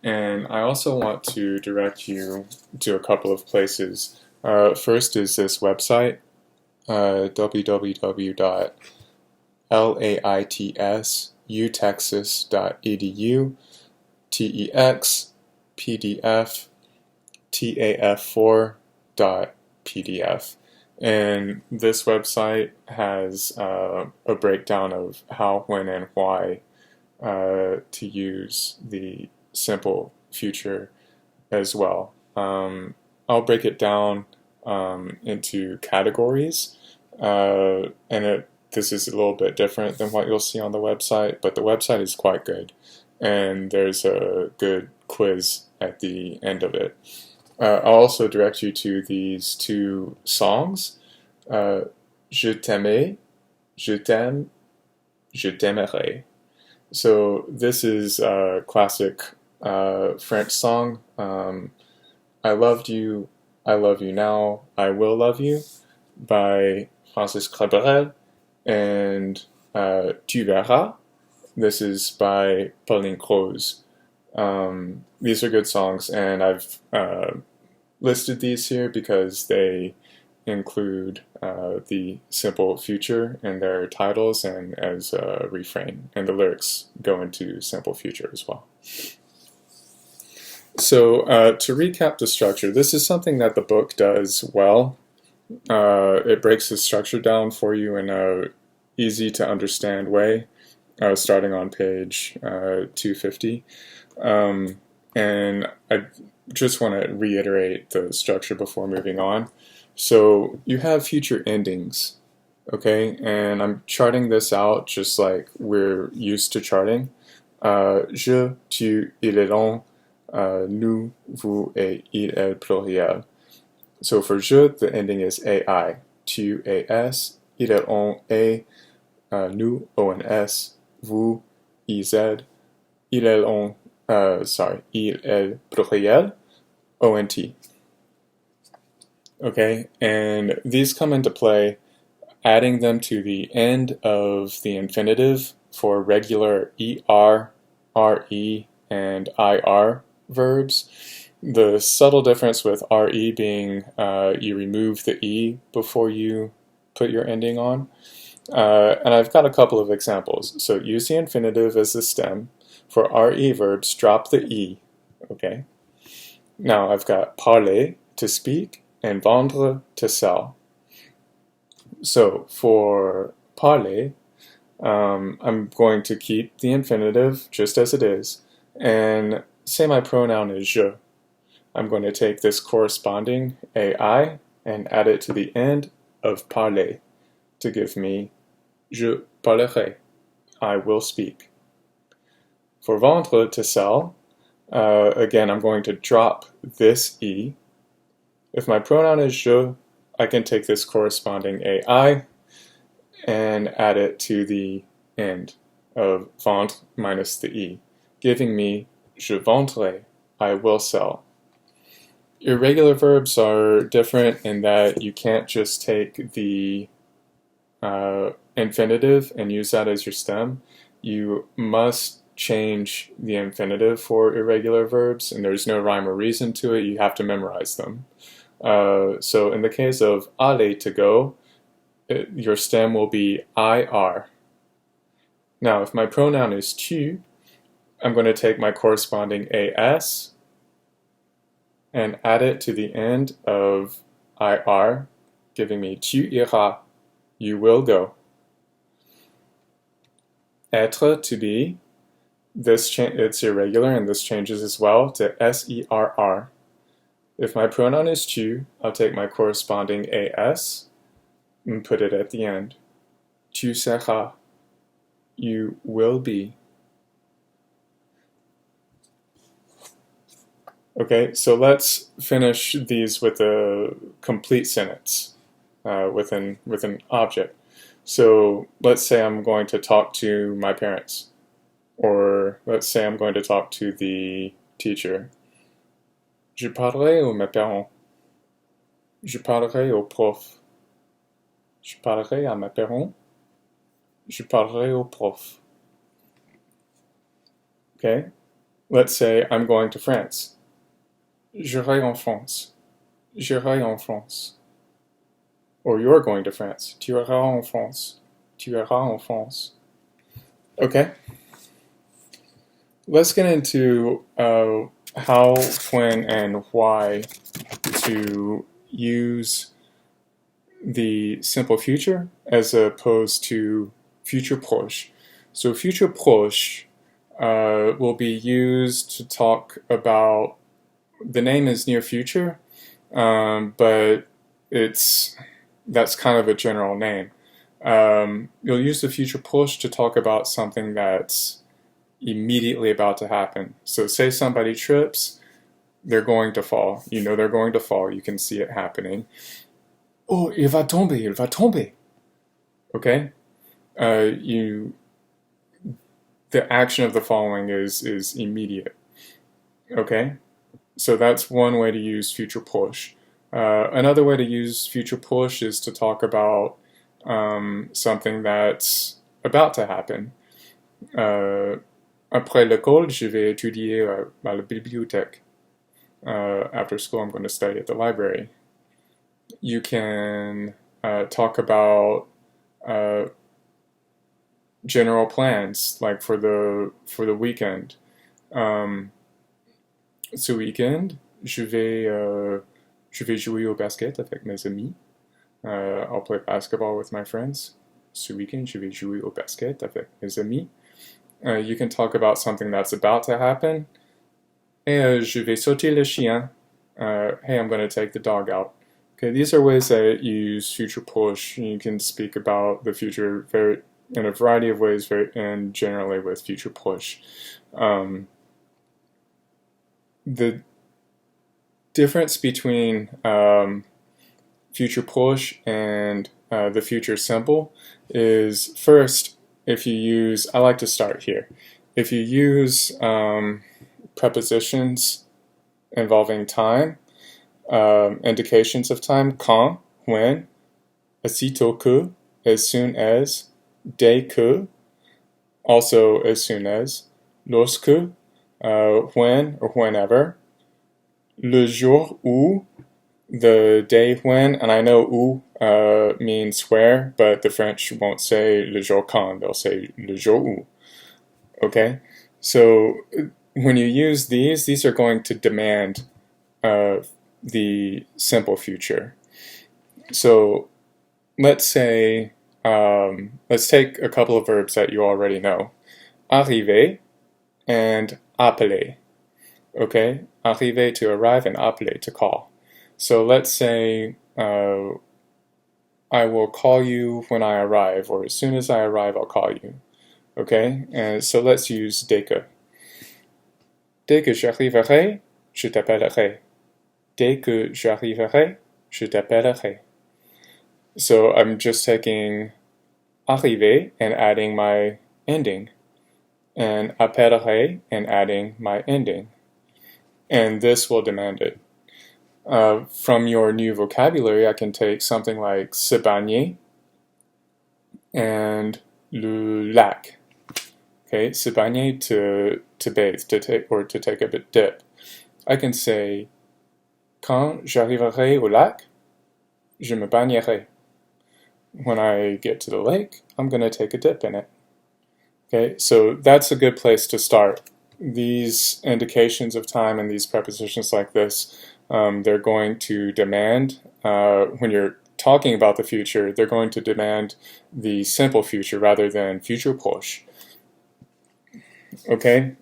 And I also want to direct you to a couple of places. First is this website, www.laitsuTexas.edu, TEX, PDF, TAF4.pdf. And this website has a breakdown of how, when, and why to use the simple future as well. I'll break it down into categories, and this is a little bit different than what you'll see on the website, but the website is quite good, and there's a good quiz at the end of it. I'll also direct you to these two songs, Je t'aimais, Je t'aime, Je t'aimerai. So this is a classic French song. I loved you, I love you now, I will love you by Francis Cabrel, and Tu verras. This is by Pauline Croze. These are good songs, and I've listed these here because they include the simple future in their titles and as a refrain, and the lyrics go into simple future as well. So to recap the structure, this is something that the book does well. It breaks the structure down for you in a easy to understand way, starting on page 250. And I just want to reiterate the structure before moving on. So you have future endings, okay? And I'm charting this out just like we're used to charting. Je, tu, il est long, nous, vous, et il est pluriel. So for je, the ending is ai, tu, as, il est on, a, nous, ons, vous, iz, il est on, il est pluriel, ont. Okay, and these come into play adding them to the end of the infinitive for regular ER, RE, and IR verbs. The subtle difference with RE being you remove the E before you put your ending on. And I've got a couple of examples. So use the infinitive as the stem. For RE verbs, drop the E. Okay. Now I've got parler, to speak, and vendre, to sell. So for parler, I'm going to keep the infinitive just as it is, and say my pronoun is je. I'm going to take this corresponding ai and add it to the end of parler to give me je parlerai, I will speak. For vendre, to sell, again I'm going to drop this e. If my pronoun is je, I can take this corresponding ai and add it to the end of vendre minus the e, giving me je vendrai, I will sell. Irregular verbs are different in that you can't just take the infinitive and use that as your stem. You must change the infinitive for irregular verbs, and there's no rhyme or reason to it. You have to memorize them. So in the case of aller, to go, your stem will be IR. Now, if my pronoun is tu, I'm going to take my corresponding AS and add it to the end of IR, giving me tu iras, you will go. Être, to be, it's irregular, and this changes as well to SERR. If my pronoun is tu, I'll take my corresponding AS and put it at the end. Tu seras, you will be. Okay, so let's finish these with a complete sentence with an object. So let's say I'm going to talk to my parents, or let's say I'm going to talk to the teacher. Je parlerai à mes parents. Je parlerai au prof. Je parlerai à mes parents. Je parlerai au prof. Okay? Let's say I'm going to France. J'irai en France. J'irai en France. Or you're going to France. Tu iras en France. Tu iras en France. Okay? Let's get into how, when, and why to use the simple future as opposed to future proche. So future proche will be used to talk about, the name is near future, but that's kind of a general name. You'll use the future proche to talk about something that's immediately about to happen. So say somebody trips, they're going to fall. You know they're going to fall. You can see it happening. Oh, il va tomber, il va tomber. Okay? The action of the falling is immediate. Okay? So that's one way to use future proche. Another way to use future proche is to talk about something that's about to happen. Après l'école, je vais étudier à la bibliothèque. After school, I'm going to study at the library. You can talk about general plans, like for the weekend. Ce weekend, je vais jouer au basket avec mes amis. I'll play basketball with my friends. Ce weekend, je vais jouer au basket avec mes amis. You can talk about something that's about to happen. Hey, je vais sauter le chien. Hey, I'm going to take the dog out. Okay, these are ways that you use future proche. You can speak about the future in a variety of ways, and generally with future proche. The difference between future proche and the future simple is, first, if you use, I like to start here. If you use prepositions involving time, indications of time, quand, when, aussitôt que, as soon as, dès que, also as soon as, lorsque, when or whenever, le jour où, the day when, and I know où means where, but the French won't say le jour quand, they'll say le jour où. Okay? So when you use these are going to demand the simple future. So let's say, let's take a couple of verbs that you already know. Arriver and appeler. Okay? Arriver, to arrive, and appeler, to call. So let's say I will call you when I arrive, or as soon as I arrive, I'll call you. Okay? And so let's use dès que. Dès que j'arriverai, je t'appellerai. Dès que j'arriverai, je t'appellerai. So I'm just taking arriver and adding my ending, and appellerai and adding my ending. And this will demand it. From your new vocabulary, I can take something like se baigner and le lac. Okay, se baigner, to bathe, to take a dip. I can say, quand j'arriverai au lac, je me baignerai. When I get to the lake, I'm going to take a dip in it. Okay, so that's a good place to start. These indications of time and these prepositions like this, they're going to demand, when you're talking about the future, they're going to demand the simple future rather than future proche. Okay?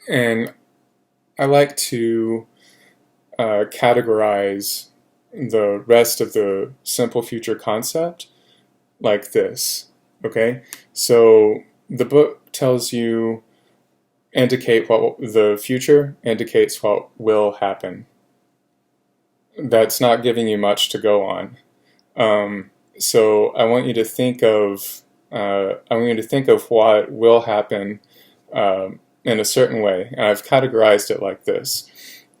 And I like to categorize the rest of the simple future concept like this. Okay? So the book tells you, indicate what the future indicates what will happen. That's not giving you much to go on. So I want you to think of what will happen in a certain way, and I've categorized it like this.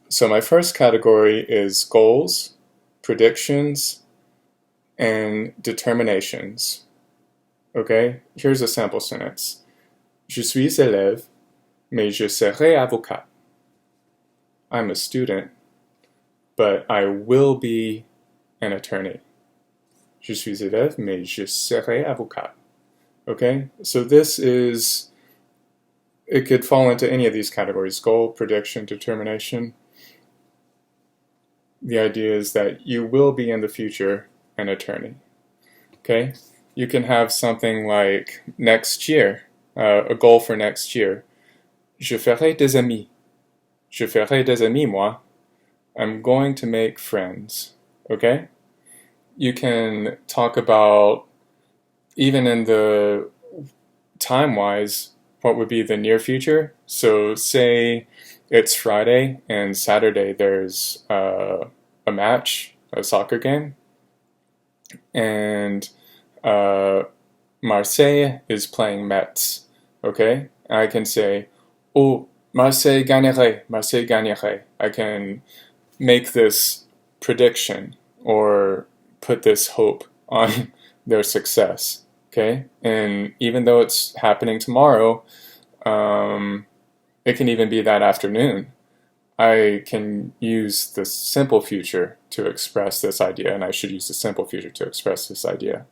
So my first category is goals, predictions, and determinations. Okay, here's a sample sentence. Je suis élève, mais je serai avocat. I'm a student, but I will be an attorney. Je suis élève, mais je serai avocat. Okay, so it could fall into any of these categories: goal, prediction, determination. The idea is that you will be in the future an attorney. Okay, you can have something like next year, a goal for next year. Je ferai des amis. Je ferai des amis, moi. I'm going to make friends. Okay? You can talk about, even in the time-wise, what would be the near future. So say it's Friday and Saturday there's a match, a soccer game, and Marseille is playing Metz. Okay? I can say, oh, Marseille gagnerait, Marseille gagnerait. I can make this prediction or put this hope on their success. Okay? And even though it's happening tomorrow, it can even be that afternoon. I can use the simple future to express this idea, and I should use the simple future to express this idea.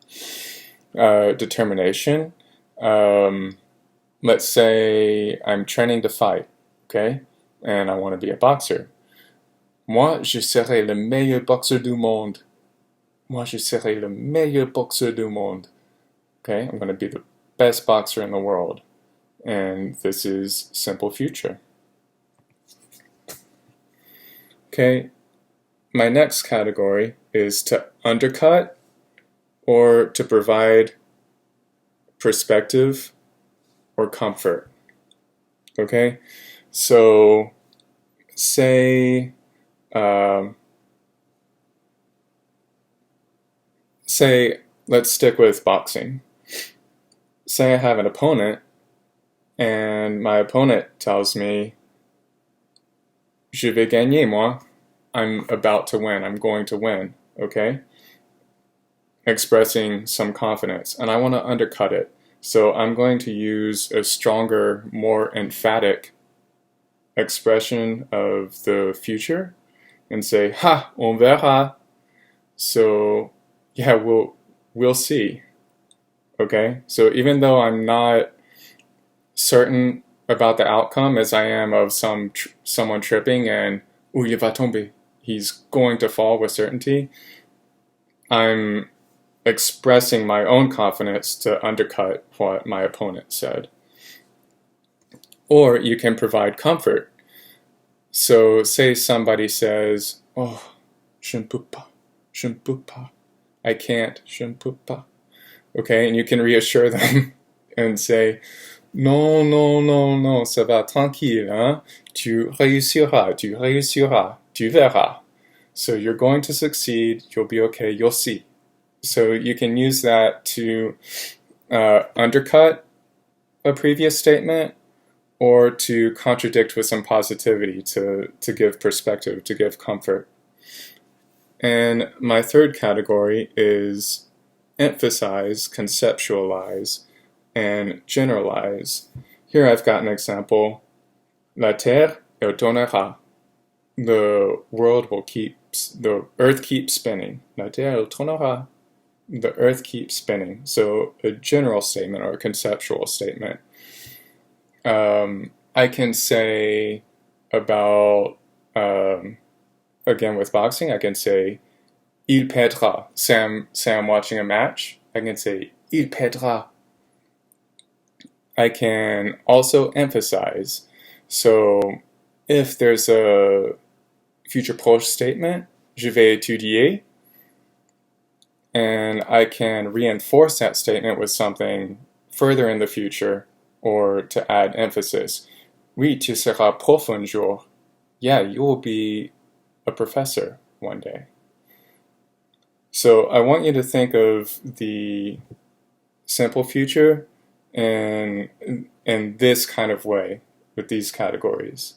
Determination. Let's say I'm training to fight, okay? And I want to be a boxer. Moi, je serai le meilleur boxeur du monde. Moi, je serai le meilleur boxeur du monde. Okay, I'm going to be the best boxer in the world. And this is simple future. Okay, my next category is to undercut or to provide perspective or comfort. Okay, so say let's stick with boxing. Say I have an opponent and my opponent tells me, je vais gagner, moi. I'm about to win. I'm going to win. Okay? Expressing some confidence. And I want to undercut it. So I'm going to use a stronger, more emphatic expression of the future and say, ha, on verra. So, yeah, we'll see. Okay? So even though I'm not certain about the outcome as I am of someone tripping and il va tomber, he's going to fall with certainty, I'm expressing my own confidence to undercut what my opponent said. Or you can provide comfort. So say somebody says, oh, je ne peux pas, I can't, je ne peux pas. Okay, and you can reassure them and say, non, ça va tranquille, hein? Tu réussiras, tu verras. So you're going to succeed, you'll be okay, you'll see. So you can use that to undercut a previous statement or to contradict with some positivity, to give perspective, to give comfort. And my third category is emphasize, conceptualize, and generalize. Here I've got an example. La terre elle tournera. The earth keeps spinning. La terre elle tournera. The earth keeps spinning. So a general statement or a conceptual statement. I can say about, again with boxing, I can say, il perdra. Say I'm watching a match, I can say, il perdra. I can also emphasize. So if there's a future proche statement, je vais étudier, and I can reinforce that statement with something further in the future or to add emphasis. Oui, tu seras prof un jour. Yeah, you will be a professor one day. So I want you to think of the simple future in this kind of way, with these categories.